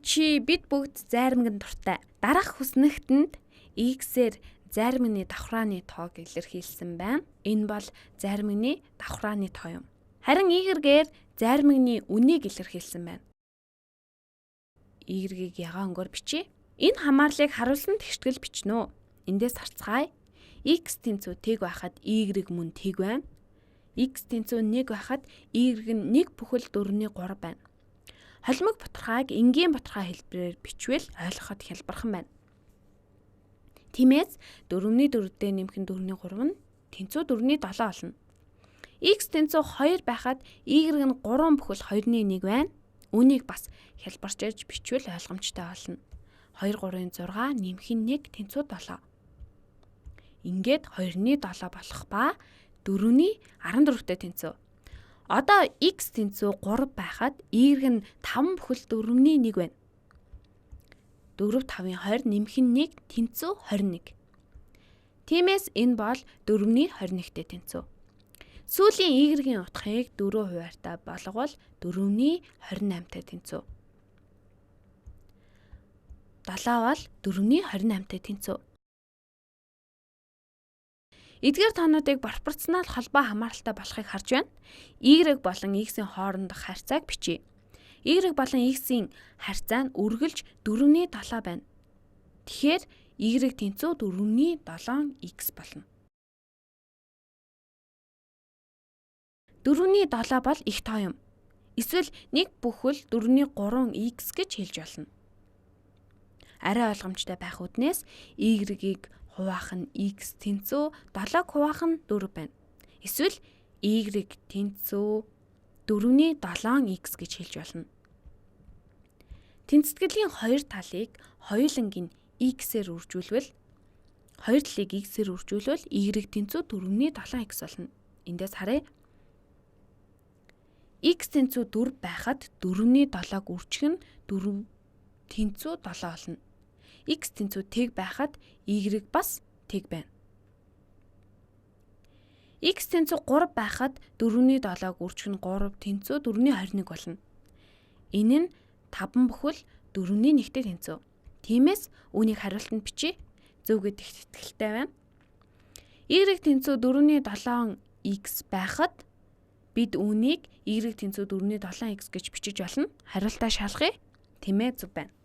бид бүгд зайрмагн дуртай. Дараах хүснэгтэнд x-ээр зайрмагны давхрааны тоог илэрхийлсэн байна. Энэ бол зайрмагны давхрааны тоо юм. Харин y-гээр зайрмагны үнийг илэрхийлсэн байна. Y-ийг ягаан өнгөөр бичье. Энэ хамаарлыг харуулсан тэгштгэл бичнэ. Эндээс харцгаая. X тэнцүү тэг байхад y мөн тэг байна. X тэнцүү 1 байхад y нь 1 бүхэл 4-ний 3 байна. Холимог бутархайг энгийн бутархай хэлбэрээр бичвэл ойлгоход хялбархан байна. Тиймээс 4-ний 4-д нэмэх нь 4-ний 3 нь тэнцүү 4-ний 7 болно. X тэнцүү 2 байхад y нь 3 бүхэл 2-ний 1 байна. Үүнийг бас хялбарчиж бичвэл ойлгомжтой болно. 2 3-ын 6 нэмэх нь 1 тэнцүү 7. Ингээд 2-ний 7 болох ба 4-ний 14-тэй тэнцүү. Одоо x тэнцүү 3 байхад y нь 5 бүхэл 4-ний 1 байна. 4 5-ын 20 нэмэх нь 1 тэнцүү 21. Тиймээс энэ бол 4-ний 21-тэй тэнцүү. Сүүлийн y-ийн утгыг 4 хуваарьтай болговол 4-ний 28-тай тэнцүү. 7 бол 4-ний 28-тай тэнцүү. Эдгээр тоонуудыг пропорционал холбоо хамааралтай болохыг харж байна. Y болон x-ийн хоорондох харьцааг бичье. Y болон x-ийн харьцаа нь үргэлж 4-ний 7 байна. Тэгэхээр y тэнцүү 4-ний 7x болно. 4-ний 7 бол их тоо юм. Эсвэл 1 бүхэл 4-ний 3x гэж хэлж болно. Арай ойлгомжтой байх үднээс y-ийг хуваах нь x тэнцүү 7-г хуваах нь 4 байна. Эсвэл y тэнцүү 4-ний 7x гэж хэлж болно. Тэнцэтгэлийн хоёр талыг хоёуланг нь x-ээр үржүүлвэл хоёр талыг x-ээр үржүүлвэл y тэнцүү 4-ний 7x болно. Эндээс харъя. X тэнцүү 4 байхад 4-ний 7-г үржих нь 4 тэнцүү 7 болно. X тэнцүү тэг байхад y бас тэг байна. X тэнцүү 3 байхад 4-ний 7-г үржих нь 3 тэнцүү 4-ний 21 болно. Энэ нь 5 бүхэл 4-ний 1-тэй тэнцүү. Тиймээс үүнийг хариултанд бичье. Зөв гэдэгт итгэлтэй байна. Y тэнцүү 4-ний 7x байхад бид үүнийг y тэнцүү 4-ний 7x гэж бичиж болно. Хариултаа шалгая. Тэмээ зөв байна.